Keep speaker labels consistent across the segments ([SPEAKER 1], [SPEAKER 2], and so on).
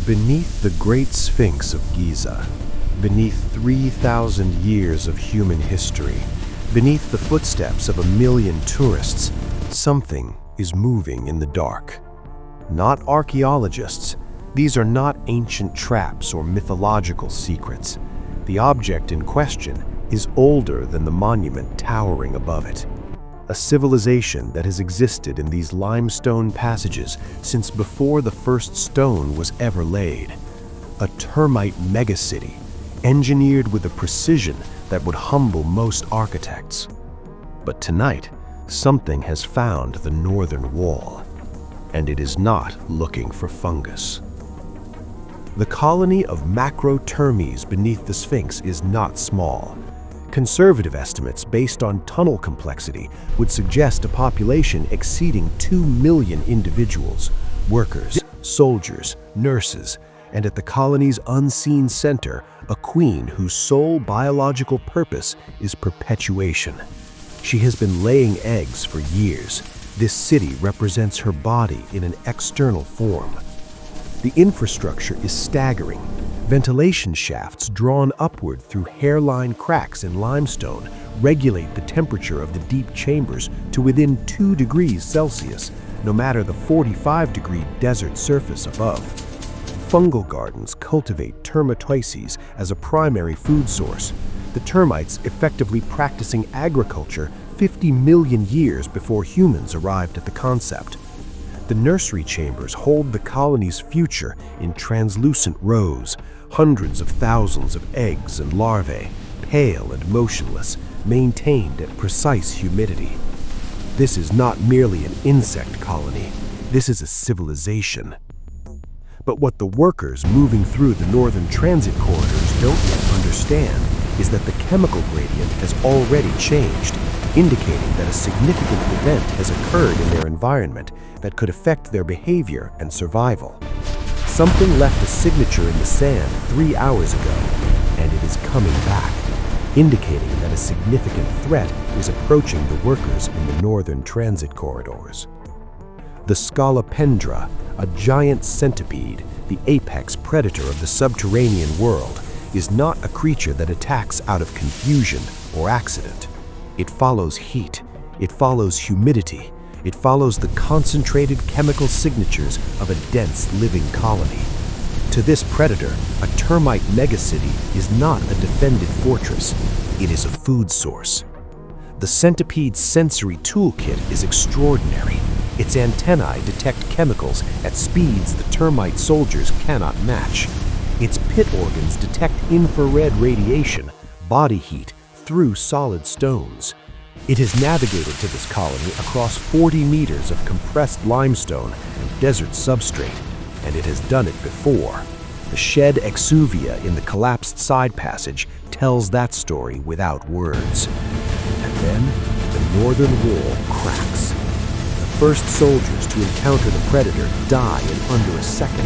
[SPEAKER 1] Beneath the Great Sphinx of Giza, beneath 3,000 years of human history, beneath the footsteps of 1 million tourists, something is moving in the dark. Not archaeologists. These are not ancient traps or mythological secrets. The object in question is older than the monument towering above it. A civilization that has existed in these limestone passages since before the first stone was ever laid. A termite megacity, engineered with a precision that would humble most architects. But tonight, something has found the northern wall, and it is not looking for fungus. The colony of Termites beneath the Sphinx is not small. Conservative estimates based on tunnel complexity would suggest a population exceeding 2 million individuals, workers, soldiers, nurses, and at the colony's unseen center, a queen whose sole biological purpose is perpetuation. She has been laying eggs for years. This city represents her body in an external form. The infrastructure is staggering. Ventilation shafts drawn upward through hairline cracks in limestone regulate the temperature of the deep chambers to within 2 degrees Celsius, no matter the 45-degree desert surface above. Fungal gardens cultivate termites as a primary food source, the termites effectively practicing agriculture 50 million years before humans arrived at the concept. The nursery chambers hold the colony's future in translucent rows, hundreds of thousands of eggs and larvae, pale and motionless, maintained at precise humidity. This is not merely an insect colony, this is a civilization. But what the workers moving through the northern transit corridors don't yet understand is that the chemical gradient has already changed, indicating that a significant event has occurred in their environment that could affect their behavior and survival. Something left a signature in the sand 3 hours ago, and it is coming back, indicating that a significant threat is approaching the workers in the northern transit corridors. The Scolopendra, a giant centipede, the apex predator of the subterranean world, is not a creature that attacks out of confusion or accident. It follows heat, it follows humidity, it follows the concentrated chemical signatures of a dense living colony. To this predator, a termite megacity is not a defended fortress, it is a food source. The centipede's sensory toolkit is extraordinary. Its antennae detect chemicals at speeds the termite soldiers cannot match. Its pit organs detect infrared radiation, body heat, through solid stones. It has navigated to this colony across 40 meters of compressed limestone and desert substrate, and it has done it before. The shed exuvia in the collapsed side passage tells that story without words. And then, the northern wall cracks. The first soldiers to encounter the predator die in under a second.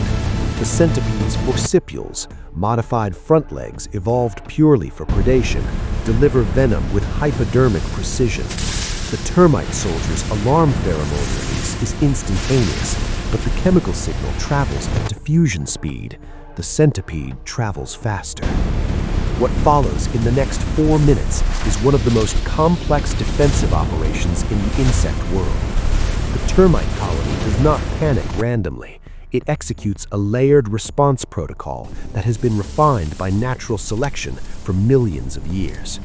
[SPEAKER 1] The centipede's forcipules, modified front legs evolved purely for predation, deliver venom with hypodermic precision. The termite soldier's alarm pheromone release is instantaneous, but the chemical signal travels at diffusion speed. The centipede travels faster. What follows in the next 4 minutes is one of the most complex defensive operations in the insect world. The termite colony does not panic randomly. It executes a layered response protocol that has been refined by natural selection for millions of years.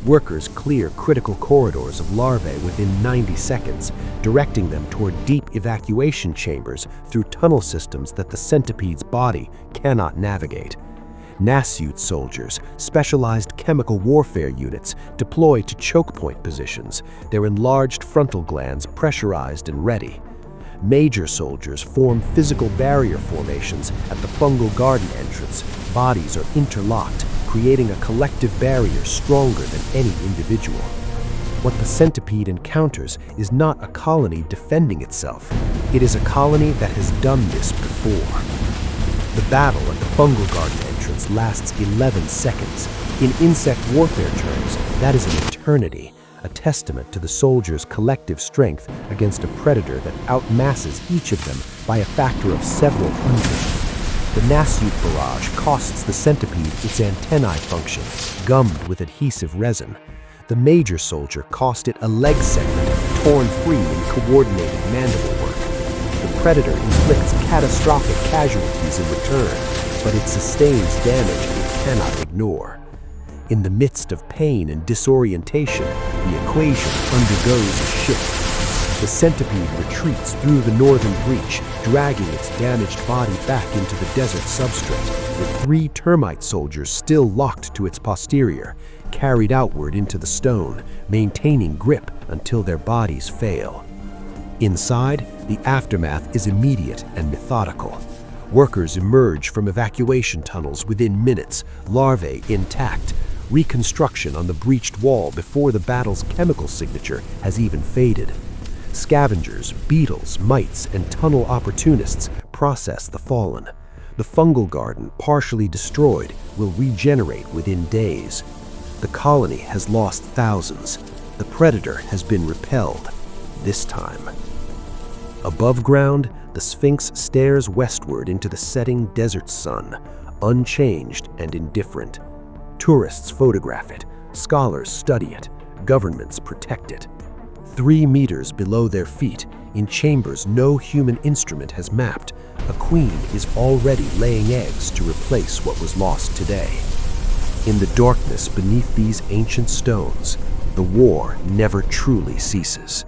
[SPEAKER 1] Workers clear critical corridors of larvae within 90 seconds, directing them toward deep evacuation chambers through tunnel systems that the centipede's body cannot navigate. Nasute soldiers, specialized chemical warfare units, deploy to choke point positions, their enlarged frontal glands pressurized and ready. Major soldiers form physical barrier formations at the fungal garden entrance. Bodies are interlocked, creating a collective barrier stronger than any individual. What the centipede encounters is not a colony defending itself. It is a colony that has done this before. The battle at the fungal garden entrance lasts 11 seconds. In insect warfare terms, that is an eternity. A testament to the soldiers' collective strength against a predator that outmasses each of them by a factor of several hundred. The nasute barrage costs the centipede its antennae function, gummed with adhesive resin. The major soldier cost it a leg segment torn free in coordinated mandible work. The predator inflicts catastrophic casualties in return, but it sustains damage it cannot ignore. In the midst of pain and disorientation, the equation undergoes a shift. The centipede retreats through the northern breach, dragging its damaged body back into the desert substrate, with 3 termite soldiers still locked to its posterior, carried outward into the stone, maintaining grip until their bodies fail. Inside, the aftermath is immediate and methodical. Workers emerge from evacuation tunnels within minutes, larvae intact, reconstruction on the breached wall before the battle's chemical signature has even faded. Scavengers, beetles, mites, and tunnel opportunists process the fallen. The fungal garden, partially destroyed, will regenerate within days. The colony has lost thousands. The predator has been repelled, this time. Above ground, the Sphinx stares westward into the setting desert sun, unchanged and indifferent. Tourists photograph it, scholars study it, governments protect it. 3 meters below their feet, in chambers no human instrument has mapped, a queen is already laying eggs to replace what was lost today. In the darkness beneath these ancient stones, the war never truly ceases.